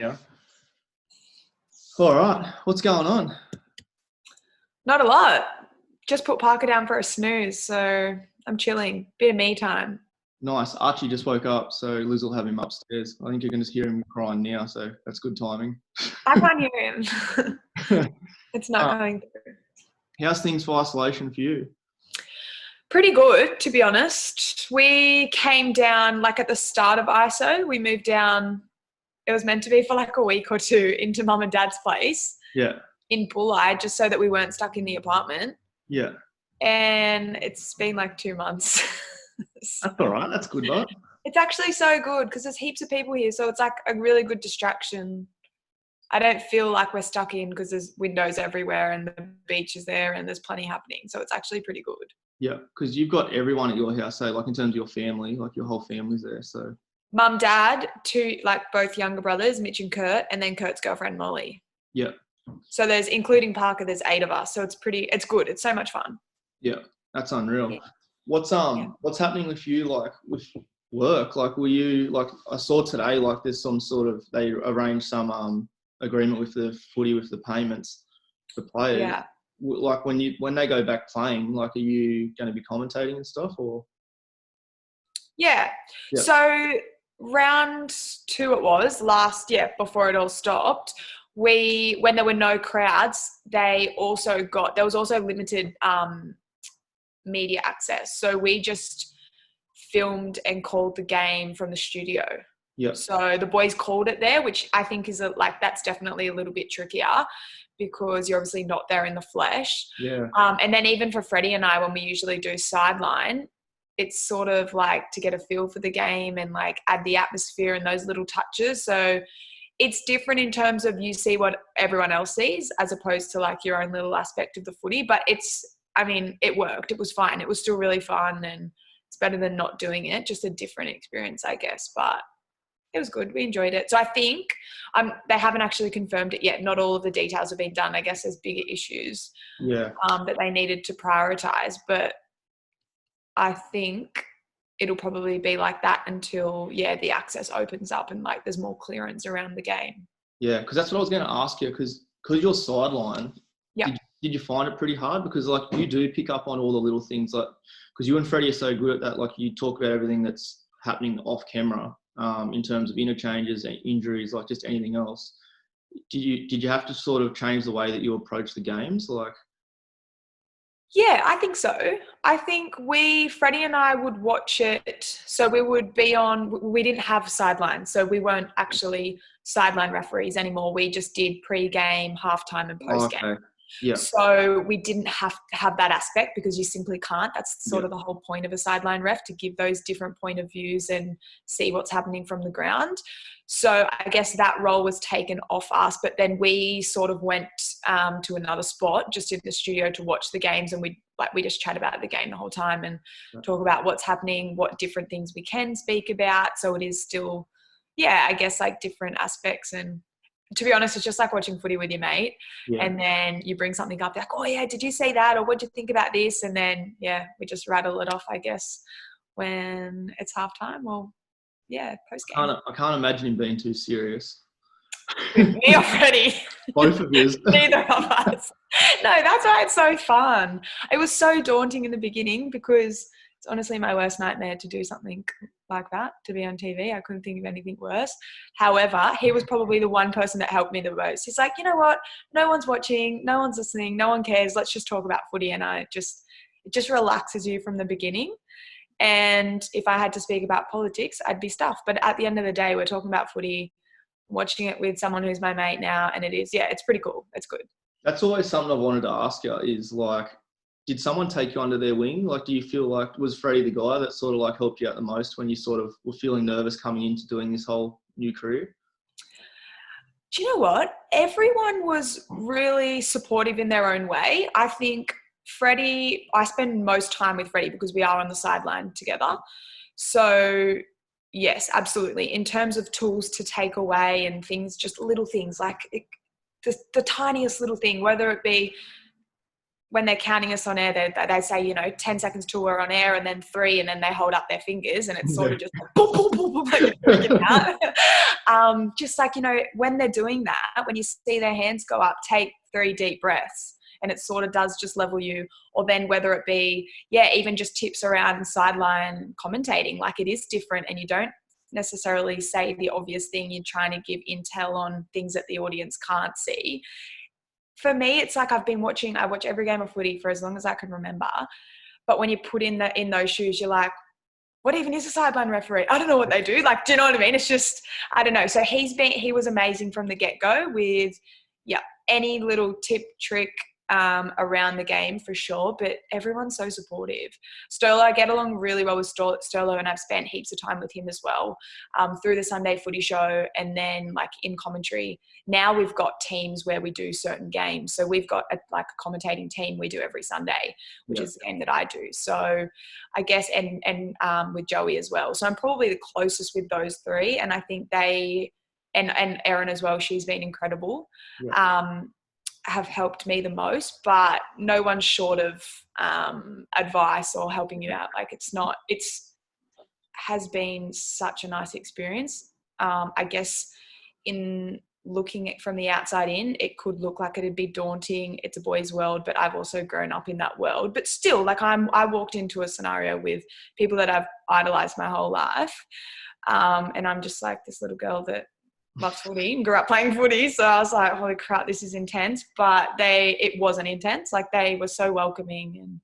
Yeah. All right. What's going on? Not a lot. Just put Parker down for a snooze, so I'm chilling. Bit of me time. Nice. Archie just woke up, so Liz will have him upstairs. I think you can just hear him crying now, so that's good timing. I can't hear him. It's not going through. How's things for isolation for you? Pretty good, to be honest. We came down like at the start of ISO. We moved down. It was meant to be for like a week or two into mum and dad's place. Yeah. In Bulli, just so that we weren't stuck in the apartment. Yeah. And it's been like 2 months. That's all right. That's good, right? It's actually so good because there's heaps of people here. So it's like a really good distraction. I don't feel like we're stuck in because there's windows everywhere and the beach is there and there's plenty happening. So it's actually pretty good. Yeah, because you've got everyone at your house, so like in terms of your family, like your whole family's there. So mum, dad, two, like both younger brothers, Mitch and Kurt, and then Kurt's girlfriend, Molly. Yeah. So there's, including Parker, there's 8 of us. So it's good. It's so much fun. Yeah, that's unreal. Yeah. What's happening with you, like with work? Like, were you, like, I saw today, like there's some sort of, they arranged some agreement with the footy with the payments for players. Yeah. Like when they go back playing, like, are you going to be commentating and stuff, or? Yeah. Yep. So round 2 it was before it all stopped. When there were no crowds, there was also limited media access. So we just filmed and called the game from the studio. Yeah. So the boys called it there, which I think is that's definitely a little bit trickier because you're obviously not there in the flesh. Yeah. And then even for Freddie and I, when we usually do sideline, it's sort of like to get a feel for the game and like add the atmosphere and those little touches. So it's different in terms of you see what everyone else sees as opposed to like your own little aspect of the footy. But it worked. It was fine. It was still really fun and it's better than not doing it. Just a different experience, I guess. But it was good. We enjoyed it. So I think they haven't actually confirmed it yet. Not all of the details have been done. I guess there's bigger issues that they needed to prioritise. But I think it'll probably be like that until, the access opens up and like there's more clearance around the game. Yeah, because that's what I was going to ask you, because your sideline, yeah. Did you find it pretty hard? Because like you do pick up on all the little things, like because you and Freddie are so good at that, like you talk about everything that's happening off camera in terms of interchanges and injuries, like just anything else. Did you have to sort of change the way that you approach the games? Like, yeah, I think so. I think Freddie and I would watch it. So we didn't have sidelines. So we weren't actually sideline referees anymore. We just did pre-game, halftime and post-game. Okay. Yeah. So we didn't have to have that aspect because you simply can't. That's sort of the whole point of a sideline ref, to give those different point of views and see what's happening from the ground. So I guess that role was taken off us, but then we sort of went to another spot just in the studio to watch the games, and we just chat about the game the whole time and talk about what's happening, what different things we can speak about. So it is still, I guess like different aspects. And to be honest, it's just like watching footy with your mate and then you bring something up like, oh yeah, did you see that? Or what'd you think about this? And then, we just rattle it off, I guess, when it's halftime or post-game. I can't imagine him being too serious. With me or Freddie? Both of you. Neither of us. No, that's why it's so fun. It was so daunting in the beginning because it's honestly my worst nightmare to do something like that, to be on TV. I couldn't think of anything worse. However, he was probably the one person that helped me the most. He's like, you know what? No one's watching, no one's listening, no one cares. Let's just talk about footy. And it just relaxes you from the beginning. And if I had to speak about politics, I'd be stuffed. But at the end of the day, we're talking about footy, watching it with someone who's my mate now. And it is, it's pretty cool. It's good. That's always something I wanted to ask you is like, did someone take you under their wing? Like, do you feel like, was Freddie the guy that sort of like helped you out the most when you sort of were feeling nervous coming into doing this whole new career? Do you know what? Everyone was really supportive in their own way. I think Freddie, I spend most time with Freddie because we are on the sideline together. So yes, absolutely. In terms of tools to take away and things, just little things like the tiniest little thing, whether it be when they're counting us on air, they say, 10 seconds till we're on air and then 3, and then they hold up their fingers and it's sort of just like boom, boom, boom, like you're freaking out. Just like, you know, when they're doing that, when you see their hands go up, take 3 deep breaths, and it sort of does just level you. Or then whether it be, even just tips around sideline commentating, like it is different, and you don't necessarily say the obvious thing. You're trying to give intel on things that the audience can't see. For me, it's like I watch every game of footy for as long as I can remember. But when you put in those shoes, you're like, what even is a sideline referee? I don't know what they do. Like, do you know what I mean? It's just, I don't know. So he was amazing from the get-go with, any little tip, trick around the game for sure. But everyone's so supportive. Sterlo, I get along really well with Sterlo, and I've spent heaps of time with him as well through the Sunday footy show, and then like in commentary. Now we've got teams where we do certain games. So we've got a commentating team we do every Sunday, which is the game that I do. So I guess, and with Joey as well. So I'm probably the closest with those 3. And I think they, and Erin as well, she's been incredible, have helped me the most, but no one's short of advice or helping you out. Like has been such a nice experience. I guess in looking at from the outside in, it could look like it'd be daunting. It's a boys' world, but I've also grown up in that world. But still, like I walked into a scenario with people that I've idolized my whole life, and I'm just like this little girl that loves footy and grew up playing footy. So I was like, holy crap, this is intense. But it wasn't intense. Like they were so welcoming and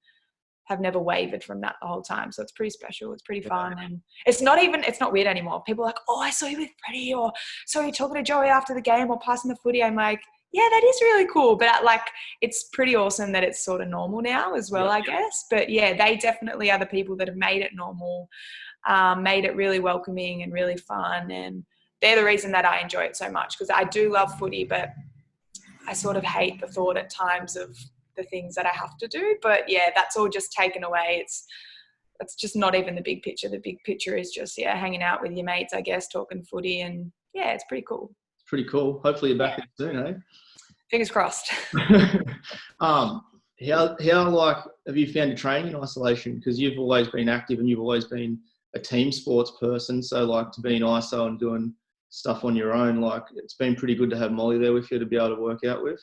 have never wavered from that the whole time. So it's pretty special. It's pretty fun. And it's not weird anymore. People are like, oh, I saw you with Freddie, or saw you talking to Joey after the game or passing the footy. I'm like, yeah, that is really cool. But like, it's pretty awesome that it's sort of normal now as well, I guess. But yeah, they definitely are the people that have made it normal, made it really welcoming and really fun. And they're the reason that I enjoy it so much, because I do love footy, but I sort of hate the thought at times of the things that I have to do. But yeah, that's all just taken away. It's just not even the big picture. The big picture is just, hanging out with your mates, I guess, talking footy, and yeah, it's pretty cool. It's pretty cool. Hopefully you're back soon, eh? Fingers crossed. How like have you found your training in isolation? Because you've always been active and you've always been a team sports person. So like to be in ISO and doing stuff on your own, like it's been pretty good to have Molly there with you to be able to work out with.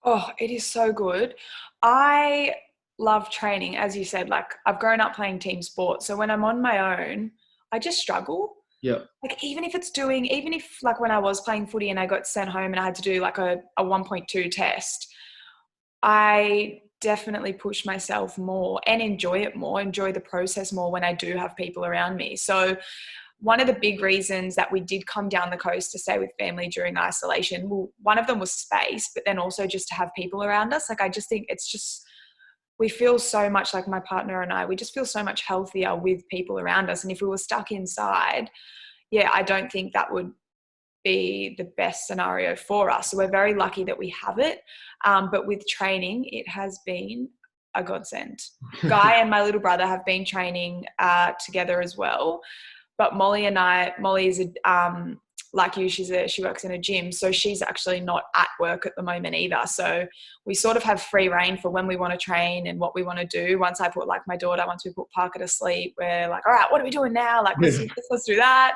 Oh, it is so good. I love training, as you said. Like I've grown up playing team sports, so when I'm on my own, I just struggle. Yeah. Like even if like when I was playing footy and I got sent home and I had to do like a 1.2 test, I definitely push myself more and enjoy the process more when I do have people around me. So one of the big reasons that we did come down the coast to stay with family during isolation, well, one of them was space, but then also just to have people around us. Like I just think we feel so much, like my partner and I, we just feel so much healthier with people around us. And if we were stuck inside, I don't think that would be the best scenario for us. So we're very lucky that we have it. But with training, it has been a godsend. Guy and my little brother have been training together as well. But Molly is like you, she works in a gym, so she's actually not at work at the moment either. So we sort of have free reign for when we want to train and what we want to do. Once we put Parker to sleep, we're like, all right, what are we doing now? Like, let's do that.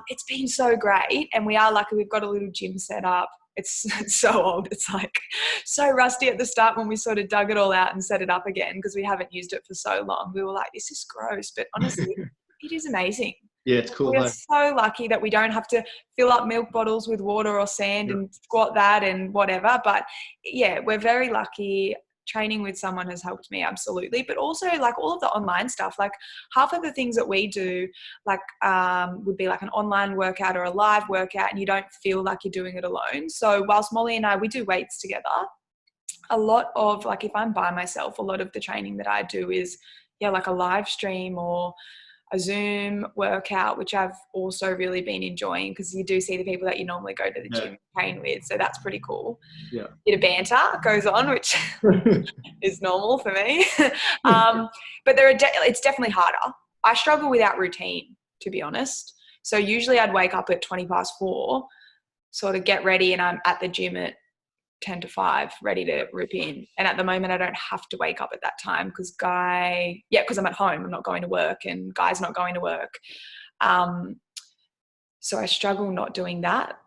It's been so great, and we are lucky. We've got a little gym set up. It's so old. It's like so rusty at the start when we sort of dug it all out and set it up again, because we haven't used it for so long. We were like, this is gross, but honestly, it is amazing. Yeah, it's cool. We're so lucky that we don't have to fill up milk bottles with water or sand and squat that and whatever. But yeah, we're very lucky. Training with someone has helped me, absolutely. But also like all of the online stuff, like half of the things that we do, like would be like an online workout or a live workout, and you don't feel like you're doing it alone. So whilst Molly and I, we do weights together, a lot of like, if I'm by myself, a lot of the training that I do is like a live stream or a Zoom workout, which I've also really been enjoying, because you do see the people that you normally go to the gym and train with. So that's pretty cool. Yeah. Bit of banter goes on, which is normal for me. But it's definitely harder. I struggle without routine, to be honest. So usually I'd wake up at 4:20, sort of get ready, and I'm at the gym at 4:50, ready to rip in. And at the moment I don't have to wake up at that time because I'm at home, I'm not going to work, and Guy's not going to work. So I struggle not doing that.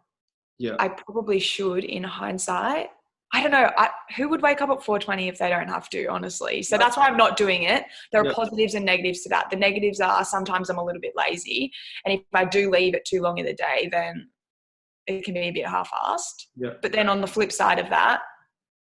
Yeah. I probably should in hindsight. I don't know. Who would wake up at 4:20 if they don't have to, honestly? So that's why I'm not doing it. There are positives and negatives to that. The negatives are sometimes I'm a little bit lazy. And if I do leave it too long in the day, then it can be a bit half-assed. Yeah. But then on the flip side of that,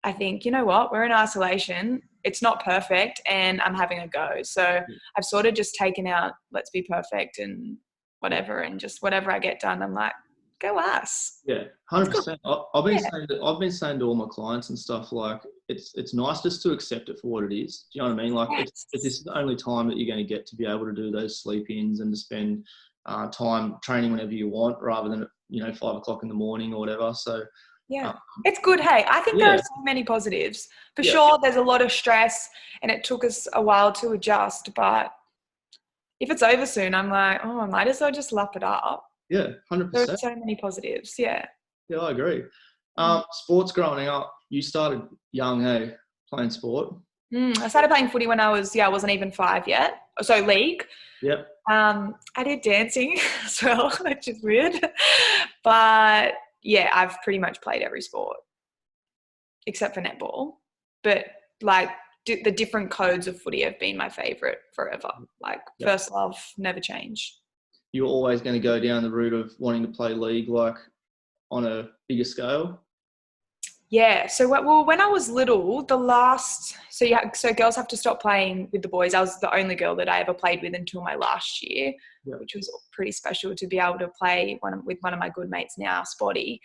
I think, you know what? We're in isolation. It's not perfect and I'm having a go. So I've sort of just taken out, let's be perfect and whatever. And just whatever I get done, I'm like, go us. Yeah, 100%. I've been saying to all my clients and stuff, like, it's nice just to accept it for what it is. Do you know what I mean? Like, this is the only time that you're going to get to be able to do those sleep-ins and to spend time training whenever you want, rather than, 5 o'clock in the morning or whatever. So yeah, it's good. Hey, I think there are so many positives. For sure, there's a lot of stress and it took us a while to adjust. But if it's over soon, I'm like, oh, I might as well just lap it up. Yeah, 100%. There's so many positives. Yeah. Yeah, I agree. Sports growing up, you started young, hey, playing sport? I started playing footy when I wasn't even 5 yet. So league. Yep. I did dancing as well, which is weird. But yeah, I've pretty much played every sport except for netball. But like the different codes of footy have been my favourite forever. Like first love, never change. You're always going to go down the route of wanting to play league, like on a bigger scale? Yeah. So when I was little, so girls have to stop playing with the boys. I was the only girl that I ever played with until my last year, which was pretty special to be able to play with one of my good mates now, Spotty.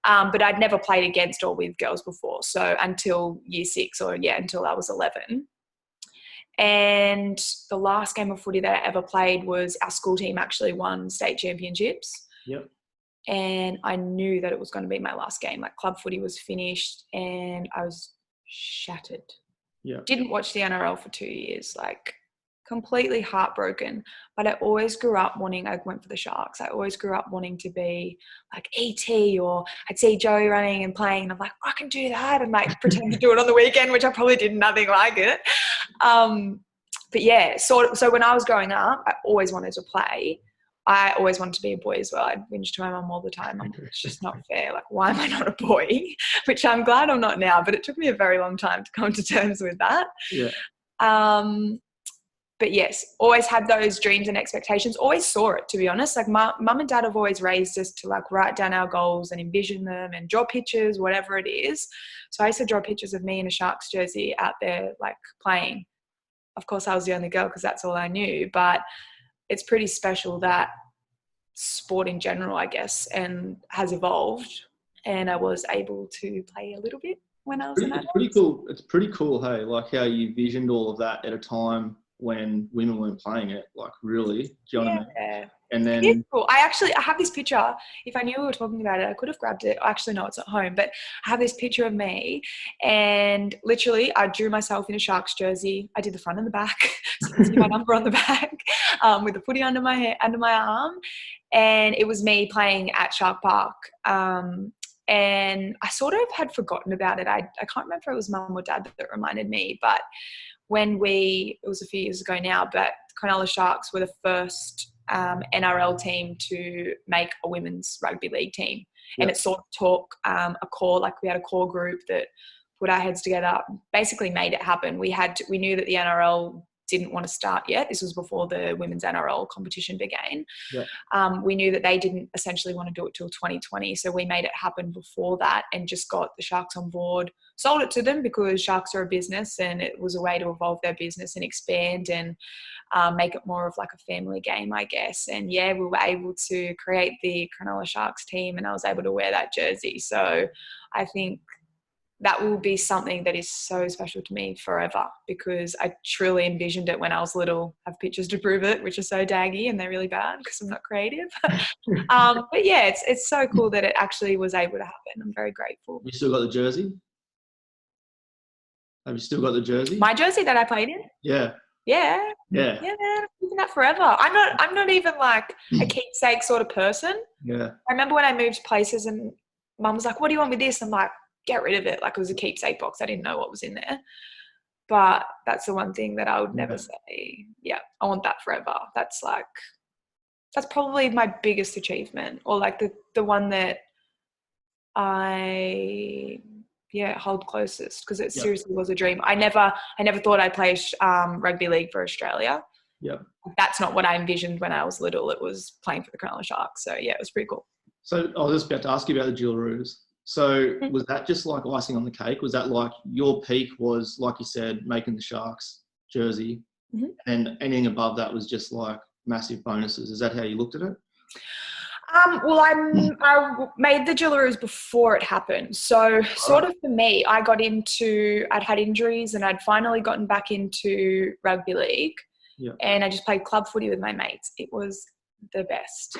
But I'd never played against or with girls before. So until year 6 until I was 11. And the last game of footy that I ever played was our school team actually won state championships. Yep. And I knew that it was going to be my last game. Like club footy was finished and I was shattered. Yeah. Didn't watch the NRL for 2 years, like completely heartbroken. But I always grew up I went for the Sharks. I always grew up wanting to be like ET, or I'd see Joey running and playing and I'm like, I can do that, and like pretend to do it on the weekend, which I probably did nothing like it. But yeah, so when I was growing up, I always wanted to play. I always wanted to be a boy as well. I'd whinge to my mum all the time. It's just not fair. Like, why am I not a boy? Which I'm glad I'm not now, but it took me a very long time to come to terms with that. Yeah. But yes, always had those dreams and expectations. Always saw it, to be honest. Like mum and dad have always raised us to like write down our goals and envision them and draw pictures, whatever it is. So I used to draw pictures of me in a Sharks jersey out there, like playing. Of course, I was the only girl because that's all I knew. But it's pretty special that sport in general, I guess, and has evolved. And I was able to play a little bit when I was in that. It's pretty cool. It's pretty cool, hey, like how you visioned all of that at a time when women weren't playing it, like really. Do you know what I mean? And then it's cool. I have this picture. If I knew we were talking about it, I could have grabbed it. Actually, no, it's at home. But I have this picture of me, and literally, I drew myself in a Sharks jersey. I did the front and the back, so you can see my number on the back, with the footy under my arm, and it was me playing at Shark Park. And I sort of had forgotten about it. I can't remember if it was mum or dad that reminded me, but it was a few years ago now, but Cronulla Sharks were the first NRL team to make a women's rugby league team. Yep. And it sort of took we had a core group that put our heads together, basically made it happen. We knew that the NRL didn't want to start yet. This was before the women's NRL competition began. Yep. We knew that they didn't essentially want to do it till 2020. So we made it happen before that and just got the Sharks on board, sold it to them because Sharks are a business and it was a way to evolve their business and expand and make it more of like a family game, I guess. And yeah, we were able to create the Cronulla Sharks team and I was able to wear that jersey. So I think that will be something that is so special to me forever because I truly envisioned it when I was little. I have pictures to prove it, which are so daggy and they're really bad because I'm not creative. But yeah, it's so cool that it actually was able to happen. I'm very grateful. You still got the jersey? Have you still got the jersey? My jersey that I played in? Yeah. Yeah. Yeah. Yeah, man. I'm keeping that forever. I'm not even like a keepsake sort of person. Yeah. I remember when I moved places and mum was like, what do you want with this? I'm like, get rid of it. Like it was a keepsake box. I didn't know what was in there. But that's the one thing that I would never say, yeah, I want that forever. That's like That's probably my biggest achievement, or like the one that I hold closest, because it seriously was a dream. I never thought I'd play rugby league for Australia. Yeah. That's not what I envisioned when I was little. It was playing for the Cronulla Sharks. So yeah, it was pretty cool. So I was just about to ask you about the Jillaroos. So was that just like icing on the cake? Was that like your peak was, like you said, making the Sharks jersey, and anything above that was just like massive bonuses? Is that how you looked at it? Well, I made the Jillaroos before it happened. So sort of for me, I'd had injuries and I'd finally gotten back into rugby league, and I just played club footy with my mates. It was the best.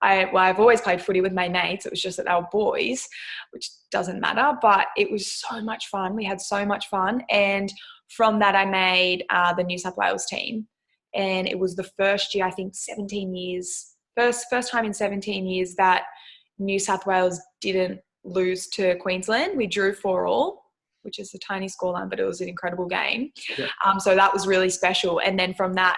I've always played footy with my mates. It was just that they were boys, which doesn't matter, but it was so much fun. We had so much fun. And from that, I made the New South Wales team. And it was the first year, I think 17 years, first time in 17 years that New South Wales didn't lose to Queensland. We drew 4-4, which is a tiny scoreline, but it was an incredible game. So that was really special. And then from that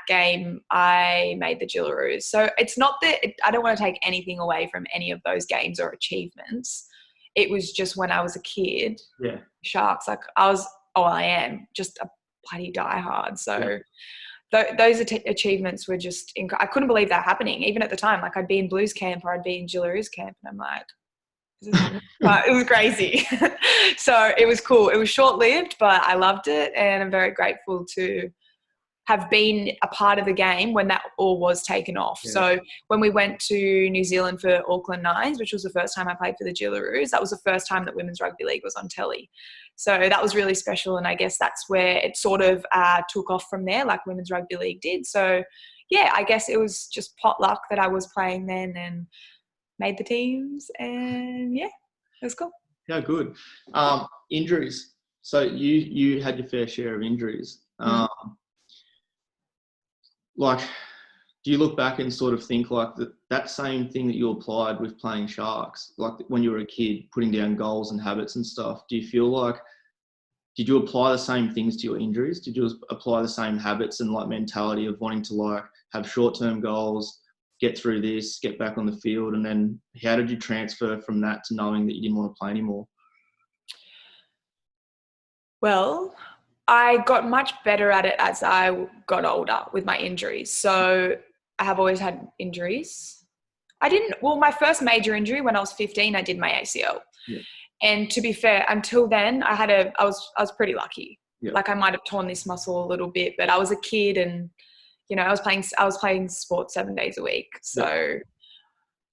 game, I made the Jillaroos. So it's not that I don't want to take anything away from any of those games or achievements. It was just when I was a kid, Sharks, like I am just a bloody diehard. So those achievements were just I couldn't believe that happening, even at the time. Like I'd be in Blues camp or I'd be in Jillaroos camp, and I'm like, but it was crazy. So it was cool. It was short-lived, but I loved it, and I'm very grateful to have been a part of the game when that all was taken off. So when we went to New Zealand for Auckland Nines, which was the first time I played for the Jillaroos, that was the first time that Women's Rugby League was on telly. So that was really special, and I guess that's where it sort of took off from there, like Women's Rugby League did. So yeah, I guess it was just pot luck that I was playing then and made the teams, and yeah, it was cool. Yeah, good. Injuries. So you had your fair share of injuries. Like, do you look back and sort of think like that same thing that you applied with playing Sharks, like when you were a kid, putting down goals and habits and stuff, do you feel like, did you apply the same things to your injuries? Did you apply the same habits and like mentality of wanting to like have short-term goals, get through this, get back on the field? And then how did you transfer from that to knowing that you didn't want to play anymore? Well, I got much better at it as I got older with my injuries. So I have always had injuries. My first major injury when I was 15, I did my ACL. And to be fair, until then I was pretty lucky. Like I might have torn this muscle a little bit, but I was a kid, and I was playing sports 7 days a week. So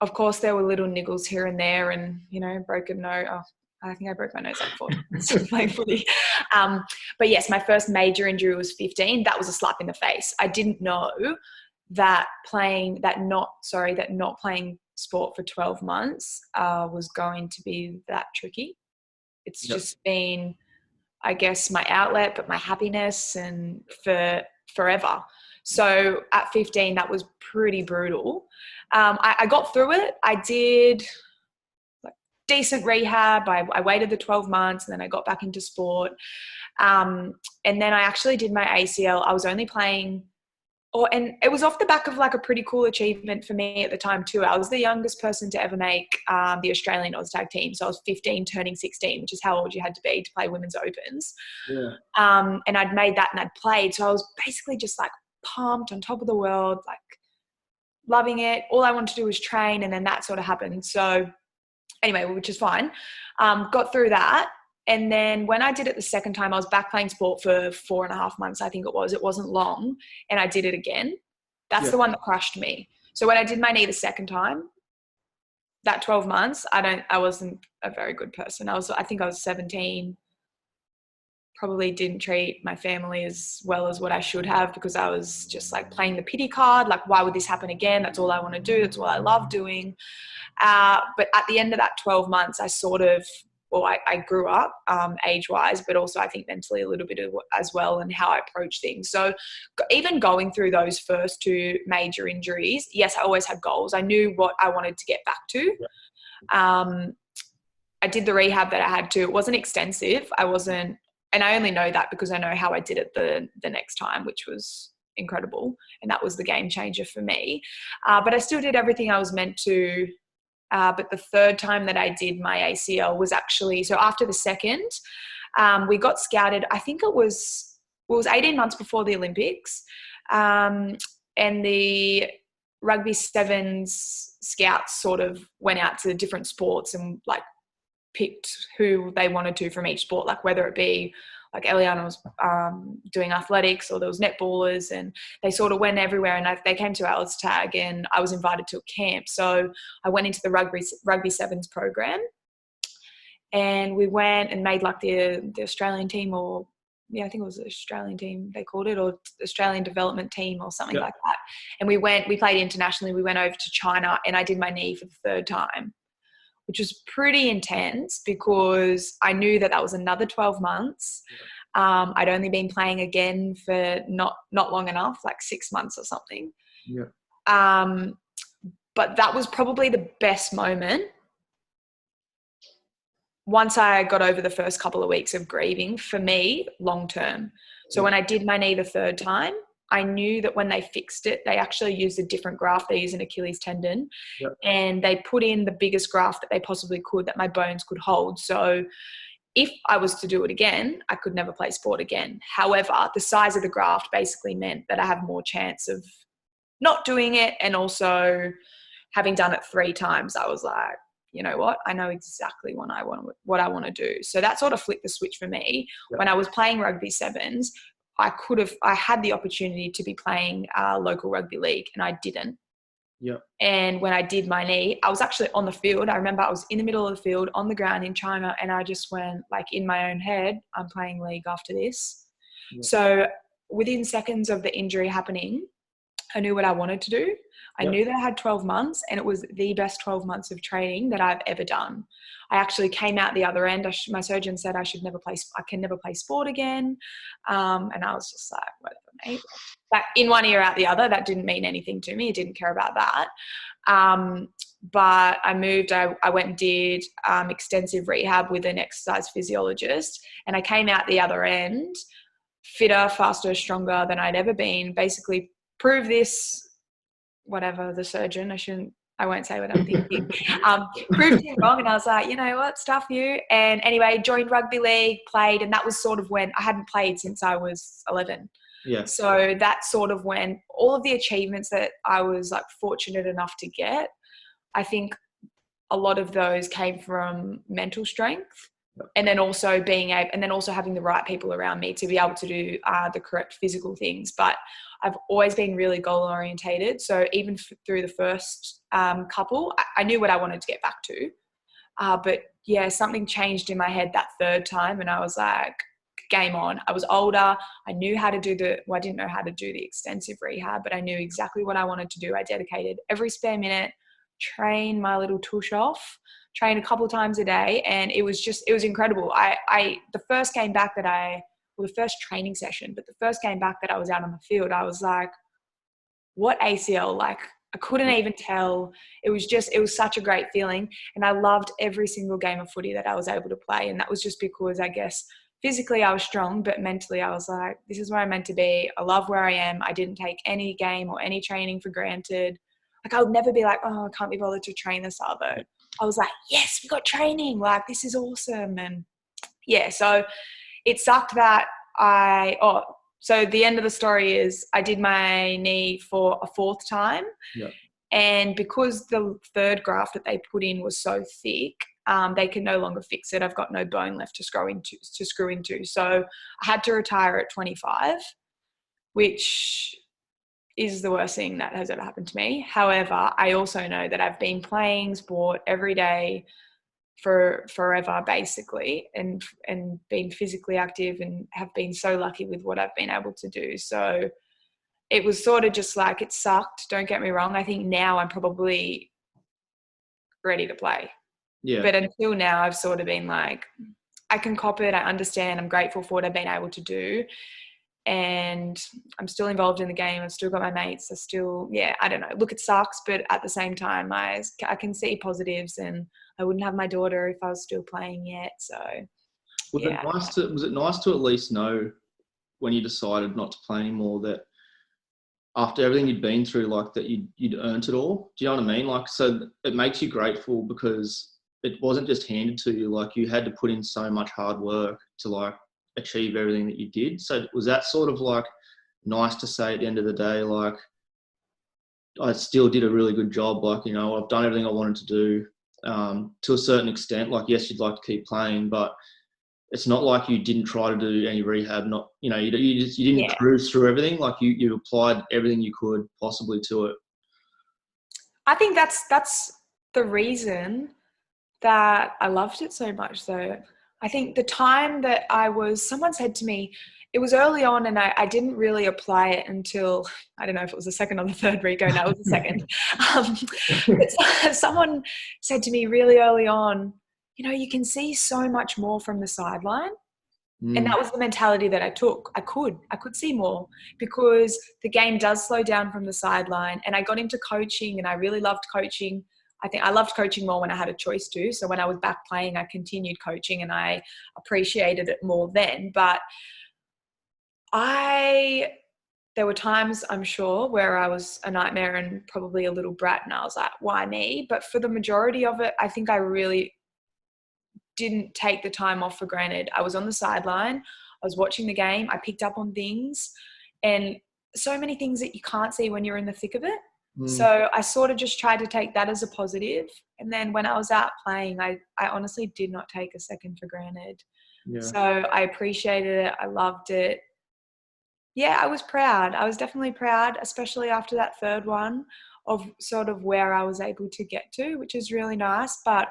of course there were little niggles here and there, and broken nose. I think I broke my nose like 4 times playing footy. But yes, my first major injury was 15. That was a slap in the face. I didn't know that not playing sport for 12 months was going to be that tricky. It's just been, I guess, my outlet, but my happiness, and for forever. So at 15, that was pretty brutal. I got through it. I did decent rehab. I waited the 12 months, and then I got back into sport. And then I actually did my ACL. I was only playing, and it was off the back of like a pretty cool achievement for me at the time too. I was the youngest person to ever make the Australian Oz Tag team. So I was 15 turning 16, which is how old you had to be to play women's opens. And I'd made that and I'd played. So I was basically just like pumped, on top of the world, like loving it. All I wanted to do was train, and then that sort of happened. So anyway, which is fine. Got through that. And then when I did it the second time, I was back playing sport for 4.5 months, I think it was. It wasn't long. And I did it again. That's the one that crushed me. So when I did my knee the second time, that 12 months, I wasn't a very good person. I think I was 17. Probably didn't treat my family as well as what I should have, because I was just like playing the pity card. Like, why would this happen again? That's all I want to do. That's all I love doing. But at the end of that 12 months, I grew up age-wise, but also I think mentally a little bit as well, and how I approach things. So even going through those first 2 major injuries, yes, I always had goals. I knew what I wanted to get back to. I did the rehab that I had to. It wasn't extensive. And I only know that because I know how I did it the next time, which was incredible. And that was the game changer for me. But I still did everything I was meant to. But the third time that I did my ACL was actually, so after the second, we got scouted. I think it was 18 months before the Olympics. And the Rugby Sevens scouts sort of went out to different sports and like picked who they wanted to from each sport, like whether it be like Allana was doing athletics or there was netballers, and they sort of went everywhere, and they came to Alice Tag and I was invited to a camp. So I went into the Rugby Sevens program, and we went and made like the Australian team, or I think it was the Australian team they called it, or Australian development team or something like that. And we played internationally. We went over to China and I did my knee for the third time, which was pretty intense because I knew that was another 12 months. I'd only been playing again for not long enough, like 6 months or something. But that was probably the best moment once I got over the first couple of weeks of grieving, for me, long term. So when I did my knee the third time, I knew that when they fixed it, they actually used a different graft. They used an Achilles tendon, and they put in the biggest graft that they possibly could that my bones could hold. So if I was to do it again, I could never play sport again. However, the size of the graft basically meant that I have more chance of not doing it. And also having done it 3 times, I was like, you know what? I know exactly what I want to do. So that sort of flipped the switch for me. When I was playing Rugby Sevens, I had the opportunity to be playing local rugby league, and I didn't. And when I did my knee, I was actually on the field. I remember I was in the middle of the field on the ground in China, and I just went like in my own head, I'm playing league after this. So within seconds of the injury happening, I knew what I wanted to do. I knew that I had 12 months, and it was the best 12 months of training that I've ever done. I actually came out the other end. My surgeon said I can never play sport again. And I was just like, whatever, mate. But in one ear, out the other, that didn't mean anything to me. I didn't care about that. But I moved, I went and did extensive rehab with an exercise physiologist, and I came out the other end fitter, faster, stronger than I'd ever been. Basically prove this, whatever the surgeon, I won't say what I'm thinking, proved him wrong. And I was like, you know what, stuff you. And anyway, joined rugby league, played. And that was sort of when I hadn't played since I was 11. So that's sort of when all of the achievements that I was like fortunate enough to get, I think a lot of those came from mental strength. And then also having the right people around me to be able to do the correct physical things. But I've always been really goal orientated. So even through the first couple, I knew what I wanted to get back to. But yeah, something changed in my head that third time, and I was like, game on. I was older. I knew how to do I didn't know how to do the extensive rehab, but I knew exactly what I wanted to do. I dedicated every spare minute, trained my little tush off, trained a couple of times a day, and it was incredible. The first game back the first training session, but the first game back that I was out on the field, I was like, what ACL? Like, I couldn't even tell. It was such a great feeling. And I loved every single game of footy that I was able to play. And that was just because, I guess, physically I was strong, but mentally I was like, this is where I'm meant to be. I love where I am. I didn't take any game or any training for granted. Like, I would never be like, oh, I can't be bothered to train this other. I was like, yes, we got training. Like, this is awesome. And yeah, so it sucked that so the end of the story is I did my knee for a 4th time. And because the third graft that they put in was so thick, they can no longer fix it. I've got no bone left to screw into. So I had to retire at 25, which is the worst thing that has ever happened to me. However, I also know that I've been playing sport every day for forever, basically, and been physically active, and have been so lucky with what I've been able to do. So it was sort of just like, it sucked, don't get me wrong. I think now I'm probably ready to play. But until now, I've sort of been like, I can cop it, I understand, I'm grateful for what I've been able to do, and I'm still involved in the game. I've still got my mates. I don't know. Look, it sucks, but at the same time, I can see positives, and I wouldn't have my daughter if I was still playing yet. So, was it nice to at least know when you decided not to play anymore that after everything you'd been through, like that you'd earned it all. Do you know what I mean? Like, so it makes you grateful because it wasn't just handed to you. Like, you had to put in so much hard work to like achieve everything that you did. So was that sort of like nice to say at the end of the day, like, I still did a really good job. Like, you know, I've done everything I wanted to do, to a certain extent. Like, yes, you'd like to keep playing, but it's not like you didn't try to do any rehab. Not, you know, you didn't cruise through everything. Like, you applied everything you could possibly to it. I think that's the reason that I loved it so much. So I think the time that someone said to me, it was early on and I didn't really apply it until, I don't know if it was the second or the third Rico, no, it was the second. But someone said to me really early on, you know, you can see so much more from the sideline. And that was the mentality that I took. I could see more because the game does slow down from the sideline. And I got into coaching and I really loved coaching. I think I loved coaching more when I had a choice to. So when I was back playing, I continued coaching and I appreciated it more then. But there were times, I'm sure, where I was a nightmare and probably a little brat and I was like, why me? But for the majority of it, I think I really didn't take the time off for granted. I was on the sideline. I was watching the game. I picked up on things and so many things that you can't see when you're in the thick of it. So I sort of just tried to take that as a positive. And then when I was out playing, I honestly did not take a second for granted. Yeah. So I appreciated it. I loved it. Yeah, I was proud. I was definitely proud, especially after that third one, of sort of where I was able to get to, which is really nice. But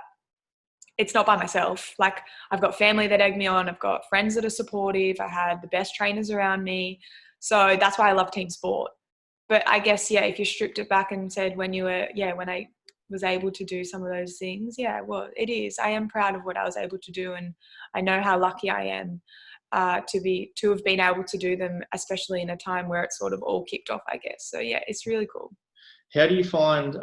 it's not by myself. Like, I've got family that egg me on. I've got friends that are supportive. I had the best trainers around me. So that's why I love team sport. But I guess, yeah, if you stripped it back and said when I was able to do some of those things, yeah, well, it is. I am proud of what I was able to do. And I know how lucky I am to have been able to do them, especially in a time where it sort of all kicked off, I guess. So, yeah, it's really cool. How do you find...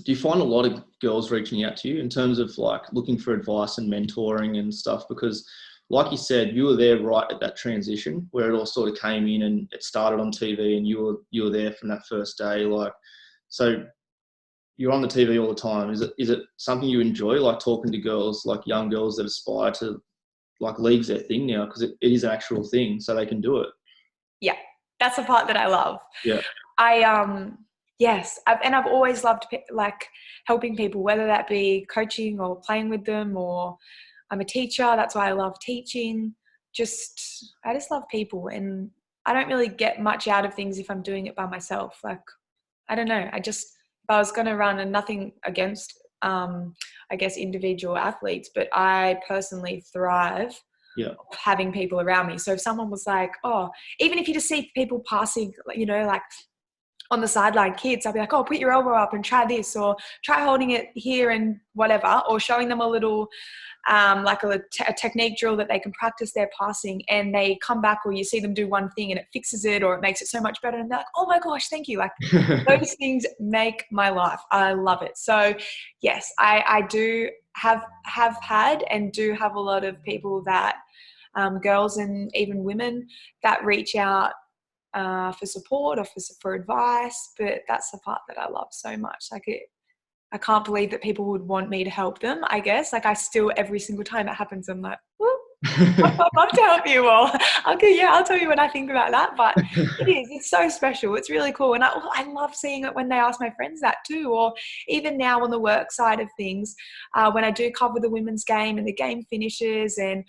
do you find a lot of girls reaching out to you in terms of like looking for advice and mentoring and stuff? Because like you said, you were there right at that transition where it all sort of came in and it started on TV and you were there from that first day. Like, so you're on the TV all the time. Is it something you enjoy, like talking to girls, like young girls that aspire to, like, league's their thing now because it is an actual thing, so they can do it? Yeah, that's the part that I love. Yeah. Yes, I've always loved like helping people, whether that be coaching or playing with them, or I'm a teacher. That's why I love teaching. I just love people, and I don't really get much out of things if I'm doing it by myself. Like, I don't know. If I was going to run, and nothing against, I guess, individual athletes, but I personally thrive having people around me. So if someone was like, oh, even if you just see people passing, you know, like on the sideline kids, I'll be like, oh, put your elbow up and try this, or try holding it here and whatever, or showing them a little like a technique drill that they can practice their passing, and they come back, or you see them do one thing and it fixes it or it makes it so much better, and they're like, oh my gosh, thank you. Like, those things make my life. I love it. So yes, I do have had and do have a lot of people that girls and even women that reach out for support or for advice. But that's the part that I love so much. Like, I can't believe that people would want me to help them, I guess. Like, I still, every single time it happens, I'm like, whoop, I'd love to help you all. Okay, yeah, I'll tell you what I think about that. But it's so special. It's really cool. And I love seeing it when they ask my friends that too, or even now on the work side of things, when I do cover the women's game and the game finishes, and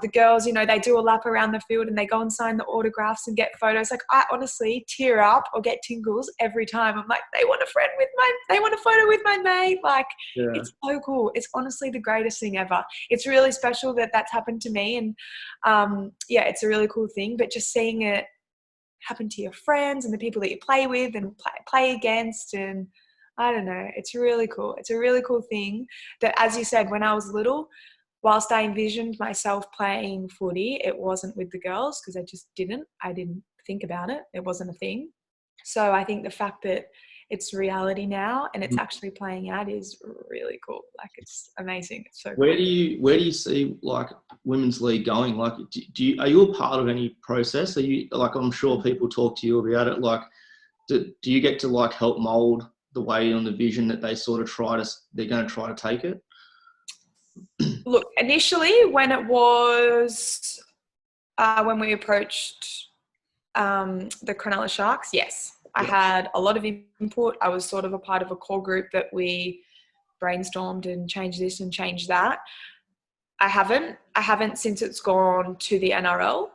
the girls, you know, they do a lap around the field and they go and sign the autographs and get photos. Like, I honestly tear up or get tingles every time. I'm like, they want a photo with my mate. Like, It's so cool. It's honestly the greatest thing ever. It's really special that that's happened to me. And it's a really cool thing. But just seeing it happen to your friends and the people that you play with and play against, and I don't know, it's really cool. It's a really cool thing that, as you said, when I was little, whilst I envisioned myself playing footy, it wasn't with the girls because I didn't think about it. It wasn't a thing. So I think the fact that it's reality now and it's actually playing out is really cool. Like, it's amazing. It's so Where cool. do you see like women's league going? Like, are you a part of any process? Are you, like, I'm sure people talk to you about it. Like, do you get to like help mold the way on the vision that they sort of they're going to try to take it? Look, initially when it was, when we approached the Cronulla Sharks, yes, I had a lot of input. I was sort of a part of a core group that we brainstormed and changed this and changed that. I haven't since it's gone to the NRL,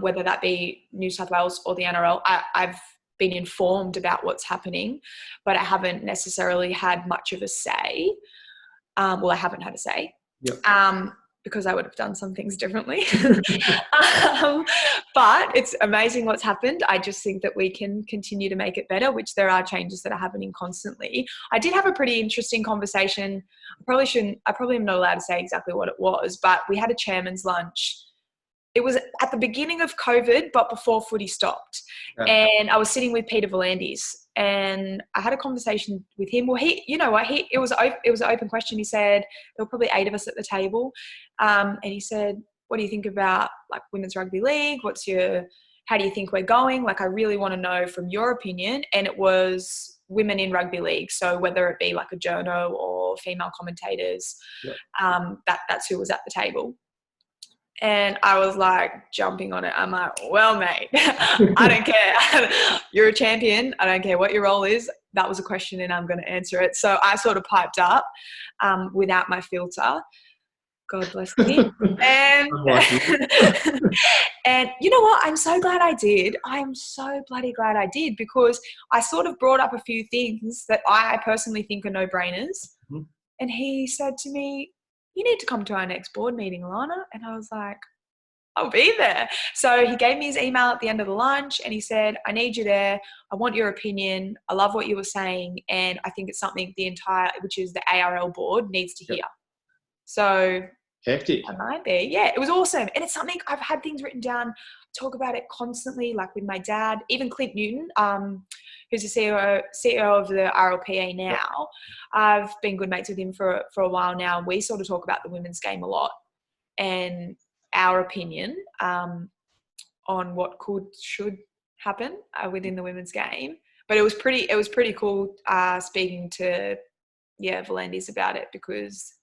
whether that be New South Wales or the NRL. I've been informed about what's happening, but I haven't necessarily had much of a say. Well, I haven't had a say. Because I would have done some things differently. But it's amazing what's happened. I just think that we can continue to make it better, which there are changes that are happening constantly. I did have a pretty interesting conversation. I probably am not allowed to say exactly what it was, but we had a chairman's lunch. It was at the beginning of COVID, but before footy stopped. And I was sitting with Peter Vlandys, and I had a conversation with him. Well, it was an open question. He said, there were probably 8 of us at the table. And he said, what do you think about like women's rugby league? How do you think we're going? Like, I really want to know from your opinion. And it was women in rugby league. So whether it be like a journo or female commentators, that's who was at the table. And I was like jumping on it. I'm like, well, mate, I don't care. You're a champion. I don't care what your role is. That was a question and I'm going to answer it. So I sort of piped up without my filter. God bless me. And, and you know what? I'm so glad I did. I'm so bloody glad I did, because I sort of brought up a few things that I personally think are no-brainers. And he said to me, you need to come to our next board meeting, Allana. And I was like, I'll be there. So he gave me his email at the end of the lunch and he said, I need you there. I want your opinion. I love what you were saying. And I think it's something which is the ARL board, needs to hear. So hectic. I might be. Yeah, it was awesome. And it's something I've had things written down, talk about it constantly, like with my dad, even Clint Newton, who's the CEO of the RLPA now. I've been good mates with him for a while now. We sort of talk about the women's game a lot and our opinion on what should happen within the women's game. But it was pretty cool speaking to Vlandys about it, because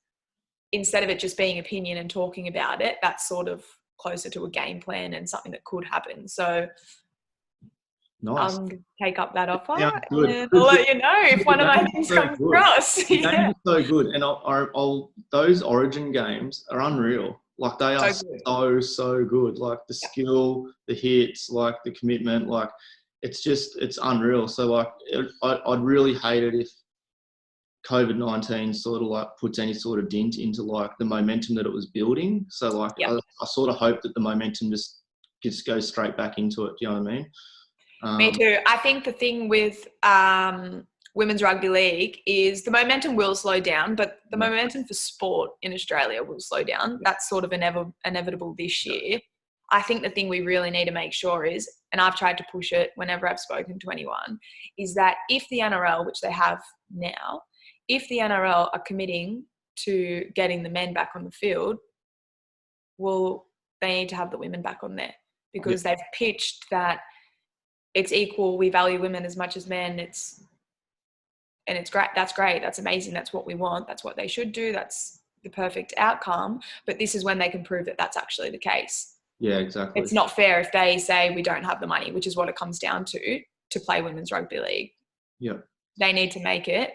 instead of it just being opinion and talking about it, that's sort of closer to a game plan and something that could happen. So nice. I'm going to take up that offer Yeah, good. and I'll let you know if one of my things comes across. The games are so good. And those Origin games are unreal. Like, they are so good. Like, the skill, the hits, like the commitment, like it's unreal. So like, I'd really hate it if COVID-19 sort of like puts any sort of dent into like the momentum that it was building. So like, I sort of hope that the momentum just goes straight back into it. Do you know what I mean? Me too. I think the thing with women's rugby league is the momentum will slow down, but the momentum for sport in Australia will slow down. That's sort of inevitable this year. I think the thing we really need to make sure is, and I've tried to push it whenever I've spoken to anyone, is that if the NRL, which they have now, if the NRL are committing to getting the men back on the field, well, they need to have the women back on there, because they've pitched that it's equal. We value women as much as men. It's great. That's great. That's amazing. That's what we want. That's what they should do. That's the perfect outcome. But this is when they can prove that that's actually the case. Yeah, exactly. It's not fair if they say we don't have the money, which is what it comes down to play women's rugby league. Yeah. They need to make it.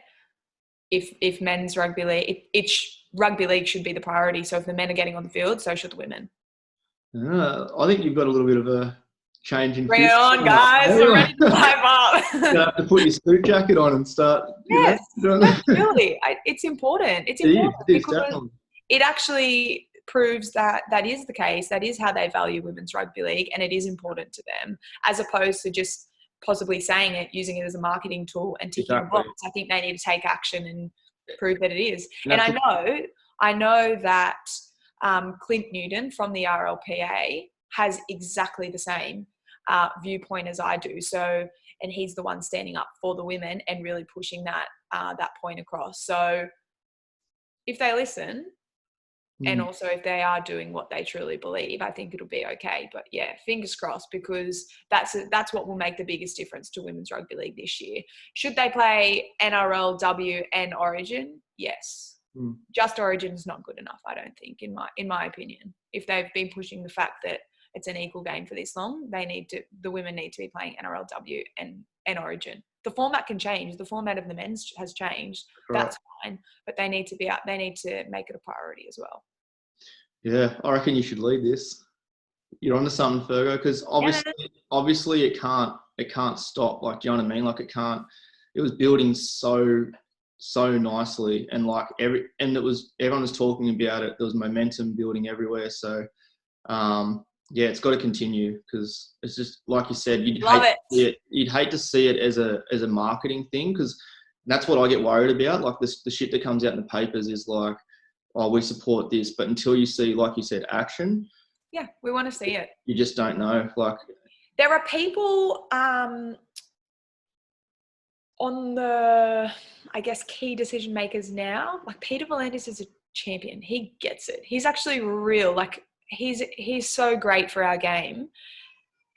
If men's rugby league, rugby league should be the priority. So if the men are getting on the field, so should the women. I think you've got a little bit of a change in. Bring it on, guys. We're ready to pipe up. You have to put your suit jacket on and start. Yes, really. It's important. It's important because definitely. It actually proves that is the case. That is how they value women's rugby league, and it is important to them, as opposed to just possibly saying it, using it as a marketing tool and ticking a box. I think they need to take action and prove that it is. And I know that Clint Newton from the RLPA has exactly the same. viewpoint as I do. So, and he's the one standing up for the women and really pushing that point across. So if they listen, and also if they are doing what they truly believe, I think it'll be okay. But yeah, fingers crossed, because that's what will make the biggest difference to women's rugby league this year. Should they play NRL, W and Origin? Yes. Just Origin is not good enough, I don't think, in my opinion. If they've been pushing the fact that it's an equal game for this long, the women need to be playing NRL, W and Origin. The format can change. The format of the men's has changed. Correct. That's fine. But they need to make it a priority as well. Yeah, I reckon you should lead this. You're onto something, Fergo, because obviously it can't stop. Like, do you know what I mean? Like, it was building so nicely, and like everyone was talking about it. There was momentum building everywhere. So, yeah, it's got to continue, because it's just like you said. You'd hate to see it as a marketing thing, because that's what I get worried about. Like, the shit that comes out in the papers is like, oh, we support this, but until you see, like you said, action. Yeah, we want to see it. You just don't know. Like, there are people on the, I guess, key decision makers now. Like, Peter Vlandys is a champion. He gets it. He's actually real. Like, he's so great for our game.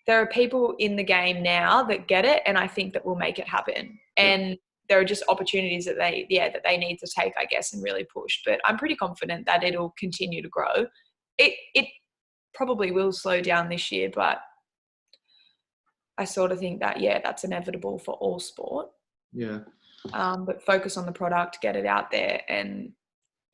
There are people in the game now that get it, and I think that will make it happen. Yeah. And there are just opportunities that they need to take, I guess, and really push. But I'm pretty confident that it'll continue to grow. It probably will slow down this year, but I sort of think that, that's inevitable for all sport. Yeah. But focus on the product, get it out there, and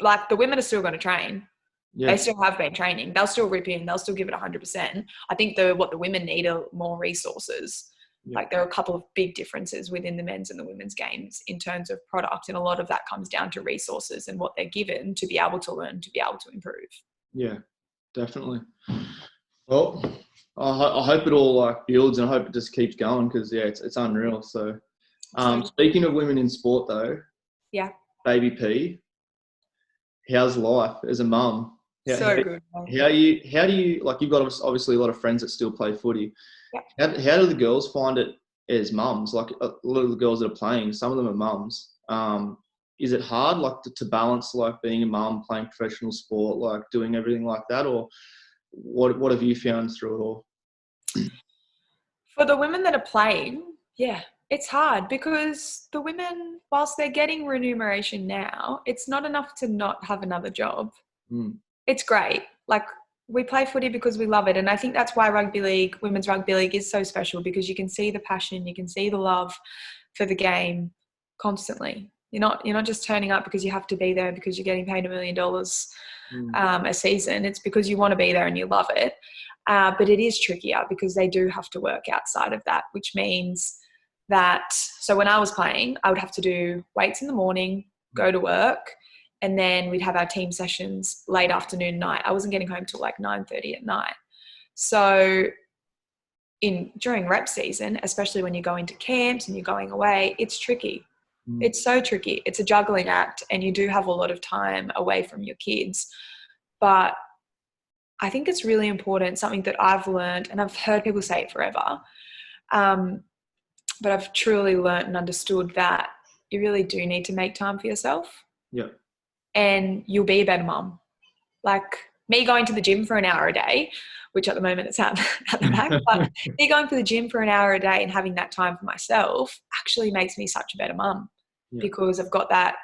like, the women are still going to train. Yeah. They still have been training. They'll still rip in. They'll still give it 100%. I think what the women need are more resources. Yeah. Like, there are a couple of big differences within the men's and the women's games in terms of product. And a lot of that comes down to resources and what they're given to be able to learn, to be able to improve. Yeah, definitely. Well, I hope it all like builds, and I hope it just keeps going, because it's unreal. So, speaking of women in sport though, yeah, Baby P, how's life as a mum? Good. How do you like? You've got obviously a lot of friends that still play footy. Yeah. How do the girls find it as mums? Like, a lot of the girls that are playing, some of them are mums. Is it hard, like, to balance, like, being a mum, playing professional sport, like, doing everything like that, or what have you found through it all? For the women that are playing, it's hard, because the women, whilst they're getting remuneration now, it's not enough to not have another job. It's great. Like, we play footy because we love it. And I think that's why women's rugby league is so special, because you can see the passion, you can see the love for the game constantly. You're not just turning up because you have to be there because you're getting paid $1 million a season. It's because you want to be there and you love it. But it is trickier, because they do have to work outside of that, which means that, so when I was playing, I would have to do weights in the morning, go to work, and then we'd have our team sessions late afternoon, night. I wasn't getting home till like 9:30 at night. So during rep season, especially when you're going to camps and you're going away, it's tricky. It's so tricky. It's a juggling act, and you do have a lot of time away from your kids. But I think it's really important, something that I've learned, and I've heard people say it forever, but I've truly learned and understood that you really do need to make time for yourself. Yeah. And you'll be a better mum. Like, me going to the gym for an hour a day, which at the moment it's at the back, but me going to the gym for an hour a day and having that time for myself actually makes me such a better mum, because I've got that,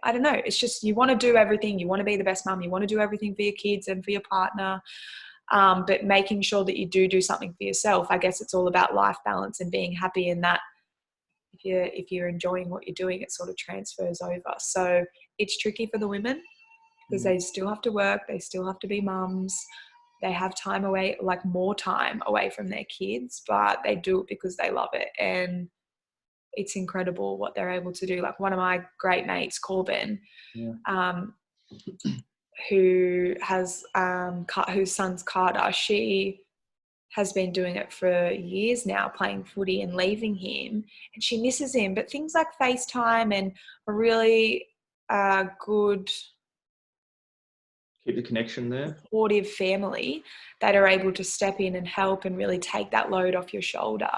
I don't know. It's just, you want to do everything. You want to be the best mum. You want to do everything for your kids and for your partner. But making sure that you do something for yourself. I guess it's all about life balance and being happy in that. If you're enjoying what you're doing, it sort of transfers over. So it's tricky for the women, because they still have to work. They still have to be mums. They have time away, like more time away from their kids, but they do it because they love it. And it's incredible what they're able to do. Like, one of my great mates, Corbin, who has whose son's Carter, she has been doing it for years now, playing footy and leaving him, and she misses him. But things like FaceTime and a really good Keep the connection there. Supportive family that are able to step in and help and really take that load off your shoulder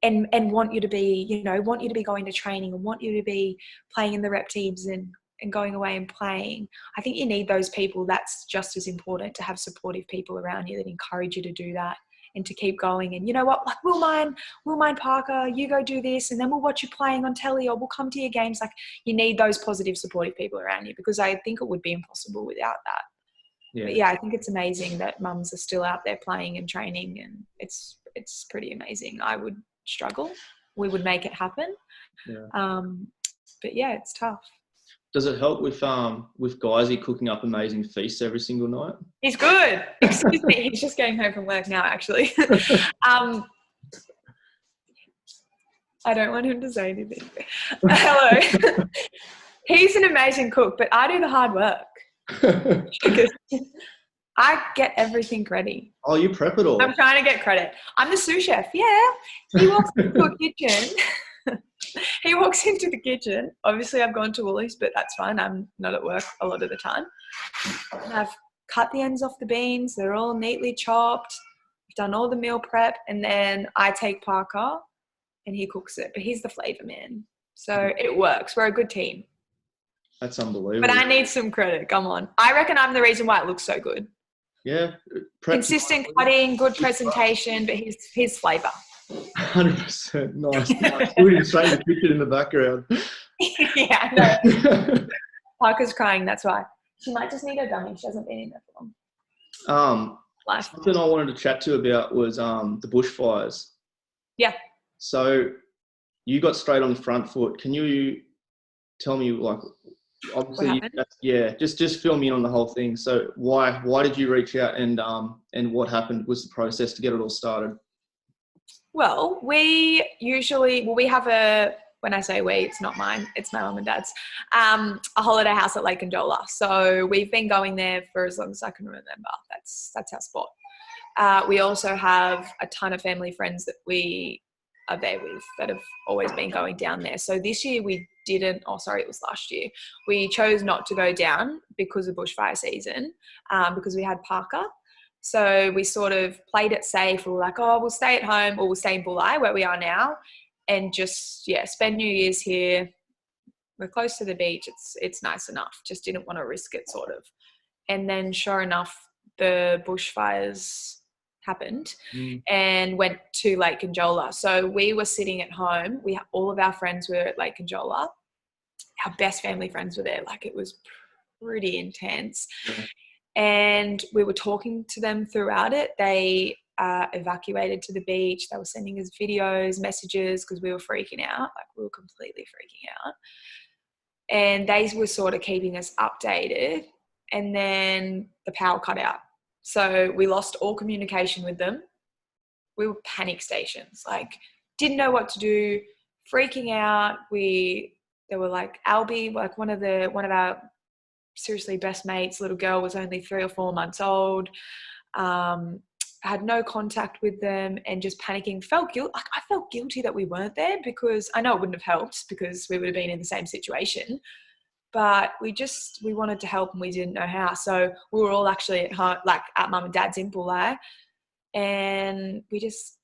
and want you to be, you know, want you to be going to training and want you to be playing in the rep teams and going away and playing. I think you need those people. That's just as important, to have supportive people around you that encourage you to do that and to keep going. And you know what, like we'll mind Parker, you go do this, and then we'll watch you playing on telly, or we'll come to your games. Like, you need those positive, supportive people around you, because I think it would be impossible without that. Yeah. But yeah, I think it's amazing that mums are still out there playing and training, and it's pretty amazing. I would struggle. We would make it happen. Yeah. But yeah, it's tough. Does it help with Guysy cooking up amazing feasts every single night? He's good. Excuse me. He's just getting home from work now, actually. I don't want him to say anything. Hello. He's an amazing cook, but I do the hard work. Because I get everything ready. Oh, you prep it all. I'm trying to get credit. I'm the sous chef. Yeah. He walks into a kitchen. He walks into the kitchen. Obviously, I've gone to Woolies, but that's fine. I'm not at work a lot of the time. And I've cut the ends off the beans. They're all neatly chopped. I've done all the meal prep. And then I take Parker and he cooks it. But he's the flavour man. So it works. We're a good team. That's unbelievable. But I need some credit. Come on. I reckon I'm the reason why it looks so good. Yeah. Consistent cutting, good presentation, but his flavour. 100%. Nice. Looking straight in the kitchen in the background. Yeah, no. Parker's crying, that's why. She might just need her dummy. She hasn't been in there for long. Something I wanted to chat to you about was the bushfires. Yeah. So you got straight on the front foot. Can you tell me, like, obviously, just fill me in on the whole thing. So why did you reach out, and what happened? Was the process to get it all started? Well, we have when I say we, it's not mine, it's my mum and dad's, a holiday house at Lake Conjola. So we've been going there for as long as I can remember. That's our spot. We also have a ton of family friends that we are there with that have always been going down there. So this year it was last year. We chose not to go down because of bushfire season, because we had Parker. So we sort of played it safe. We were like, oh, we'll stay at home, or we'll stay in Bulli, where we are now, and just, spend New Year's here. We're close to the beach. It's nice enough. Just didn't want to risk it, sort of. And then sure enough, the bushfires happened and went to Lake Conjola. So we were sitting at home. All of our friends were at Lake Conjola. Our best family friends were there. Like, it was pretty intense. Yeah. And we were talking to them throughout it. They evacuated to the beach. They were sending us videos, messages, because we were freaking out. Like, we were completely freaking out. And they were sort of keeping us updated. And then the power cut out. So we lost all communication with them. We were panic stations, like, didn't know what to do, freaking out. They were like, Albie, like one of our seriously best mates, little girl, was only 3 or 4 months old. Had no contact with them and just panicking. I felt guilty that we weren't there, because I know it wouldn't have helped, because we would have been in the same situation. But we wanted to help and we didn't know how. So we were all actually at home, like at mum and dad's in Bulli, and we just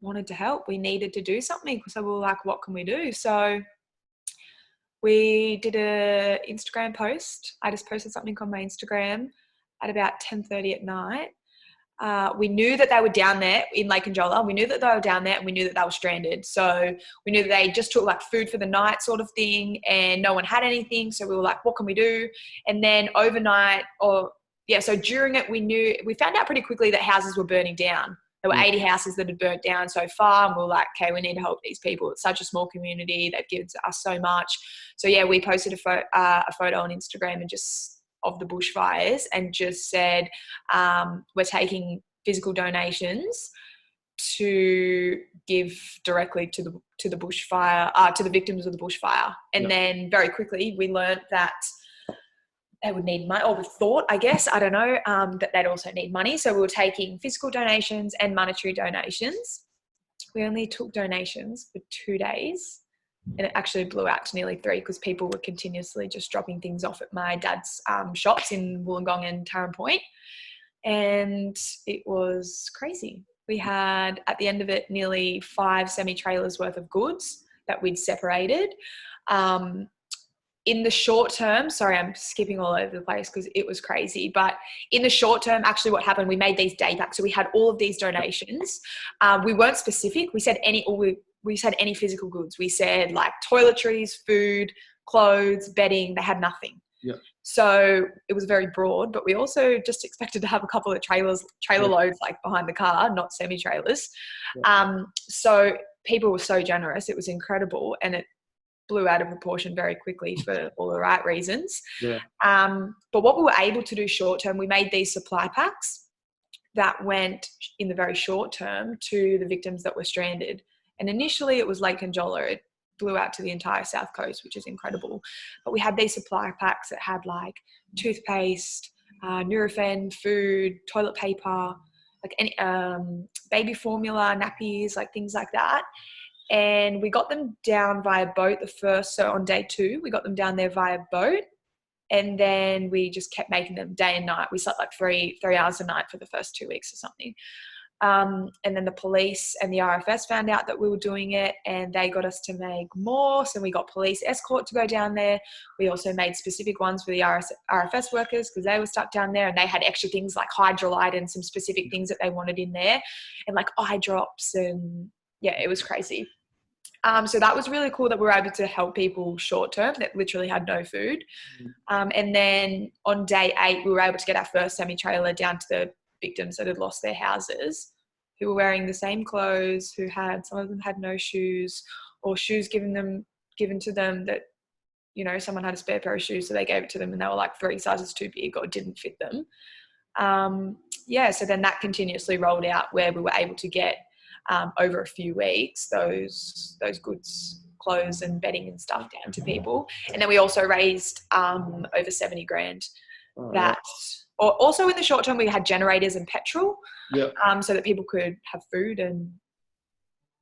wanted to help. We needed to do something. So we were like, what can we do? So we did a Instagram post. I just posted something on my Instagram at about 10:30 at night. We knew that they were down there in Lake Conjola. We knew that they were down there, and we knew that they were stranded. So we knew that they just took like food for the night sort of thing, and no one had anything. So we were like, what can we do? And then overnight, so during it, we found out pretty quickly that houses were burning down. There were 80 houses that had burnt down so far, and we were like, okay, we need to help these people. It's such a small community. They've given to us so much. So yeah, we posted a photo on Instagram and just of the bushfires, and just said, we're taking physical donations to give directly to the bushfire, to the victims of the bushfire. And then very quickly we learned that they would need money, or we thought, I guess, I don't know, that they'd also need money. So we were taking physical donations and monetary donations. We only took donations for 2 days, And it actually blew out to nearly 3 because people were continuously just dropping things off at my dad's shops in Wollongong and Taren Point. And it was crazy. We had, at the end of it, nearly 5 semi-trailers worth of goods that we'd separated. In the short term, sorry, I'm skipping all over the place because it was crazy. But in the short term, actually what happened, we made these day packs. So we had all of these donations. We weren't specific. We said we said any physical goods. We said like toiletries, food, clothes, bedding. They had nothing. Yeah. So it was very broad, but we also just expected to have a couple of trailer loads like behind the car, not semi-trailers. Yeah. So people were so generous. It was incredible. And it blew out of proportion very quickly for all the right reasons. Yeah. But what we were able to do short term, we made these supply packs that went in the very short term to the victims that were stranded. And initially it was Lake Conjola. It blew out to the entire South Coast, which is incredible. But we had these supply packs that had like toothpaste, Nurofen, food, toilet paper, like any baby formula, nappies, like things like that. And we got them down via boat so on day 2, we got them down there via boat. And then we just kept making them day and night. We slept like 3 hours a night for the first 2 weeks or something. And then the police and the RFS found out that we were doing it, and they got us to make more. So we got police escort to go down there. We also made specific ones for the RFS workers because they were stuck down there, and they had extra things like Hydrolite and some specific things that they wanted in there, and like eye drops, and yeah, it was crazy. So that was really cool that we were able to help people short term that literally had no food. And then on day 8, we were able to get our first semi-trailer down to the victims that had lost their houses, who were wearing the same clothes, some of them had no shoes, or shoes given to them that, you know, someone had a spare pair of shoes, so they gave it to them and they were like 3 sizes too big or didn't fit them. So then that continuously rolled out where we were able to get over a few weeks those goods, clothes and bedding and stuff down to people. And then we also raised over 70 grand. Also in the short term we had generators and petrol, so that people could have food and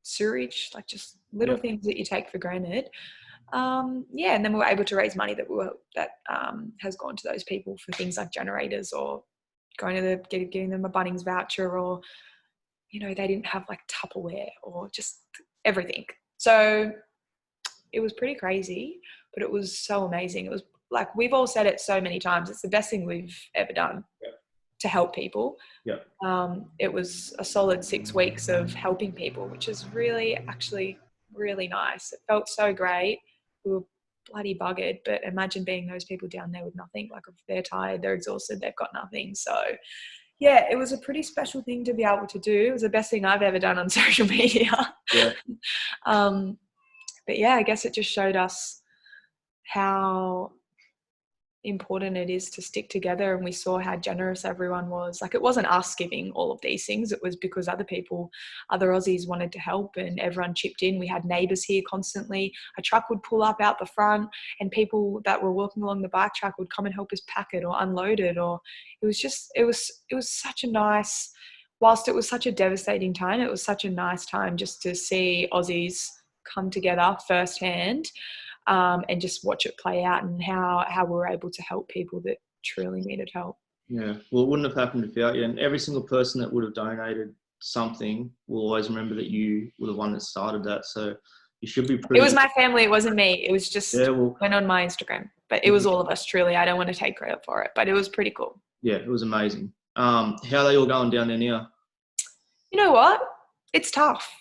sewerage, like just little things that you take for granted. And then we were able to raise money that has gone to those people for things like generators, or going to giving them a Bunnings voucher, or, you know, they didn't have like Tupperware, or just everything. So it was pretty crazy, but it was so amazing. It was like, we've all said it so many times, it's the best thing we've ever done to help people. It was a solid 6 weeks of helping people, which is actually really nice. It felt so great. We were bloody buggered, but imagine being those people down there with nothing. Like, if they're tired, they're exhausted, they've got nothing. So yeah, it was a pretty special thing to be able to do. It was the best thing I've ever done on social media. But yeah, I guess it just showed us how important it is to stick together, and we saw how generous everyone was. Like, it wasn't us giving all of these things, it was because other Aussies wanted to help, and everyone chipped in. We had neighbours here constantly. A truck would pull up out the front and people that were walking along the bike track would come and help us pack it or unload it. Or it was such a nice, whilst it was such a devastating time, it was such a nice time just to see Aussies come together firsthand. And just watch it play out, and how we were able to help people that truly needed help. Yeah, well, it wouldn't have happened without you. And every single person that would have donated something will always remember that you were the one that started that. So you should be pretty... It was my family, it wasn't me. It was just went on my Instagram. But it was all of us, truly. I don't want to take credit for it, but it was pretty cool. Yeah, it was amazing. How are they all going down there now? You know what? It's tough.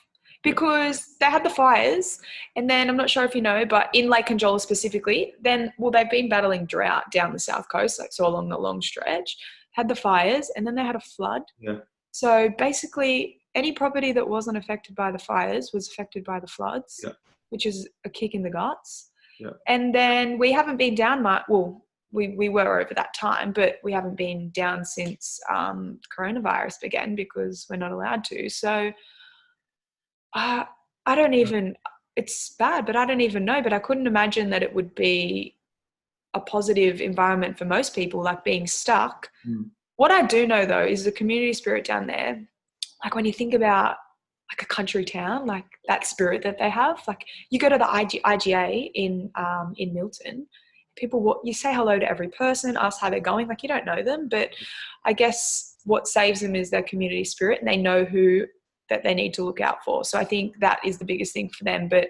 Because they had the fires, and then I'm not sure if you know, but in Lake Conjola specifically, they've been battling drought down the South Coast, like so along the long stretch, had the fires, and then they had a flood. Yeah. So basically, any property that wasn't affected by the fires was affected by the floods, which is a kick in the guts. Yeah. And then we haven't been down much. Well, we were over that time, but we haven't been down since coronavirus began because we're not allowed to. So I don't even, it's bad, but I don't even know, but I couldn't imagine that it would be a positive environment for most people, like being stuck. What I do know though is the community spirit down there. Like, when you think about like a country town, like that spirit that they have. Like you go to the IGA in Milton, people, you say hello to every person, ask how they're going. Like you don't know them, but I guess what saves them is their community spirit, and they know who that they need to look out for. So I think that is the biggest thing for them. But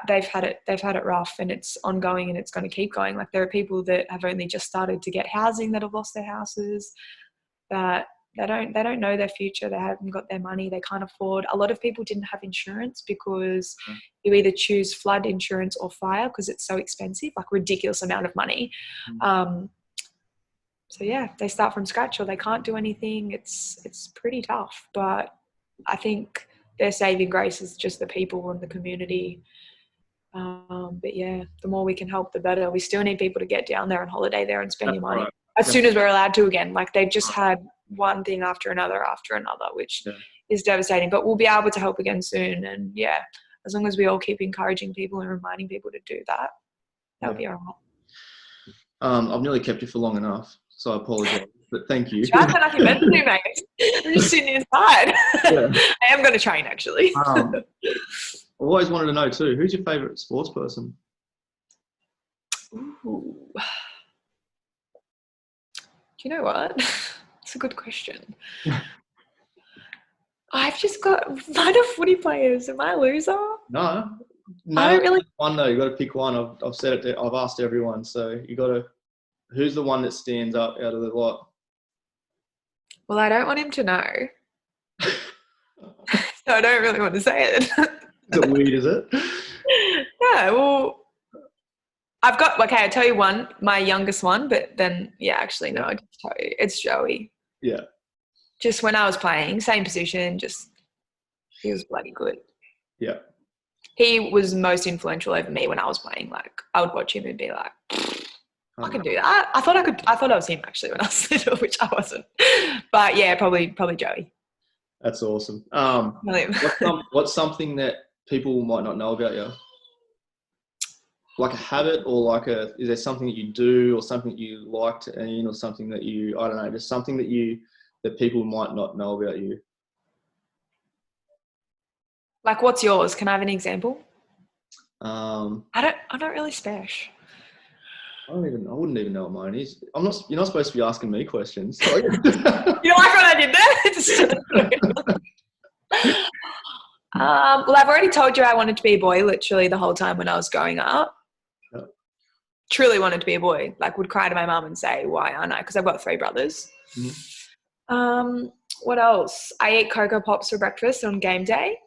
they've had it rough, and it's ongoing, and it's going to keep going. Like there are people that have only just started to get housing that have lost their houses, that they don't know their future. They haven't got their money. They can't afford. A lot of people didn't have insurance because you either choose flood insurance or fire because it's so expensive, like ridiculous amount of money. So yeah, they start from scratch or they can't do anything. It's pretty tough, but I think their saving grace is just the people in the community. But yeah, the more we can help, the better. We still need people to get down there on holiday there and spend your money as soon as we're allowed to again. Like they've just had one thing after another, which is devastating, but we'll be able to help again soon. And yeah, as long as we all keep encouraging people and reminding people to do that, that'll be all right. I've nearly kept you for long enough, so I apologize, but thank you. Try for nothing better to do, mate. I'm just sitting inside. I am going to train, actually. I've always wanted to know too, who's your favourite sports person? Ooh. Do you know what? It's a good question. I've just got a lot of footy players. Am I a loser? No, I don't really. One though, you got to pick one. I've said it. I've asked everyone, so you got to. Who's the one that stands up out of the lot? Well, I don't want him to know, so I don't really want to say it. Is it weird? Is it? Yeah. Well, I've got. Okay, I'll tell you one. My youngest one, but then actually no. I'll just tell you. It's Joey. Yeah. Just when I was playing, same position. Just he was bloody good. Yeah. He was most influential over me when I was playing. Like I would watch him and be like, I can do that. I thought I was him actually when I was little, which I wasn't. But yeah, probably Joey. That's awesome. What's something that people might not know about you? Like a habit, or is there something that you do, or something that you like to eat, or something that you, I don't know, just something that people might not know about you? Like what's yours? Can I have an example? I don't really spash. I wouldn't even know what mine is. You're not supposed to be asking me questions. You don't like what I did there? Well, I've already told you I wanted to be a boy literally the whole time when I was growing up. Yep. Truly wanted to be a boy. Like would cry to my mum and say, why aren't I? Because I've got 3 brothers. Mm-hmm. What else? I eat Cocoa Pops for breakfast on game day.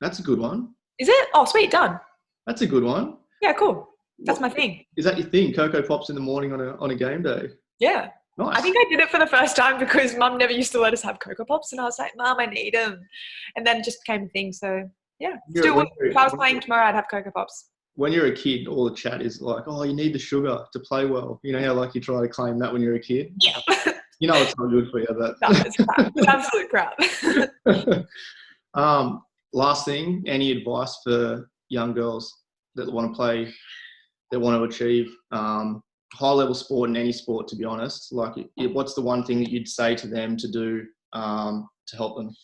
That's a good one. Is it? Oh, sweet, done. That's a good one. Yeah, cool. That's my thing. Is that your thing? Cocoa Pops in the morning on a game day? Yeah. Nice. I think I did it for the first time because Mum never used to let us have Cocoa Pops, and I was like, Mum, I need them. And then it just became a thing. So yeah, if I was playing tomorrow, I'd have Cocoa Pops. When you're a kid, all the chat is like, oh, you need the sugar to play well. You know how like you try to claim that when you're a kid? Yeah. You know it's not good for you, but no, it's crap. It's absolute crap. Last thing, any advice for young girls that want to play, that want to achieve high level sport in any sport, to be honest? Like what's the one thing that you'd say to them to do to help them?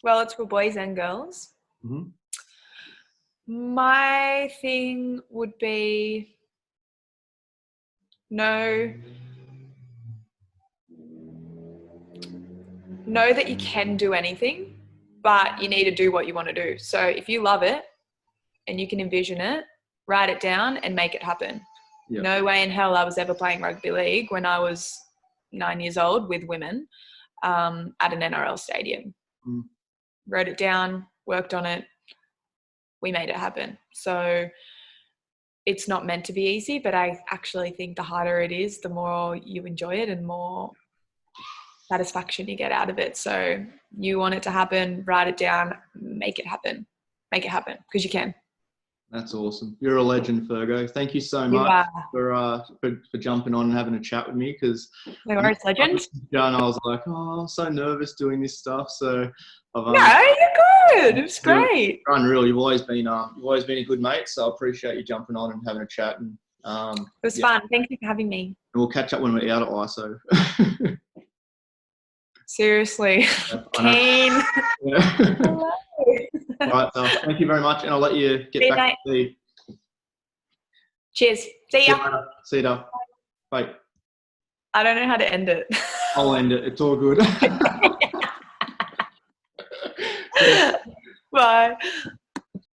Well, it's for boys and girls. Mm-hmm. My thing would be know that you can do anything, but you need to do what you want to do. So if you love it and you can envision it, write it down and make it happen. Yep. No way in hell I was ever playing rugby league when I was 9 years old with women at an NRL stadium. Wrote it down, worked on it, we made it happen. So it's not meant to be easy, but I actually think the harder it is, the more you enjoy it and more satisfaction you get out of it. So you want it to happen, write it down, make it happen because you can. That's awesome. You're a legend, Fergo. Thank you so much for jumping on and having a chat with me, because no worries, legend. I was like, oh, I'm so nervous doing this stuff. So I've no, you're good. It was great. Unreal. You've always been a good mate. So I appreciate you jumping on and having a chat. And it was fun. Thank you for having me. And we'll catch up when we're out at ISO. Seriously. I know. Keen. Yeah. Hello. All right, so thank you very much, and I'll let you get back to the. Cheers. See ya. See ya. Bye. I don't know how to end it. I'll end it. It's all good. Bye.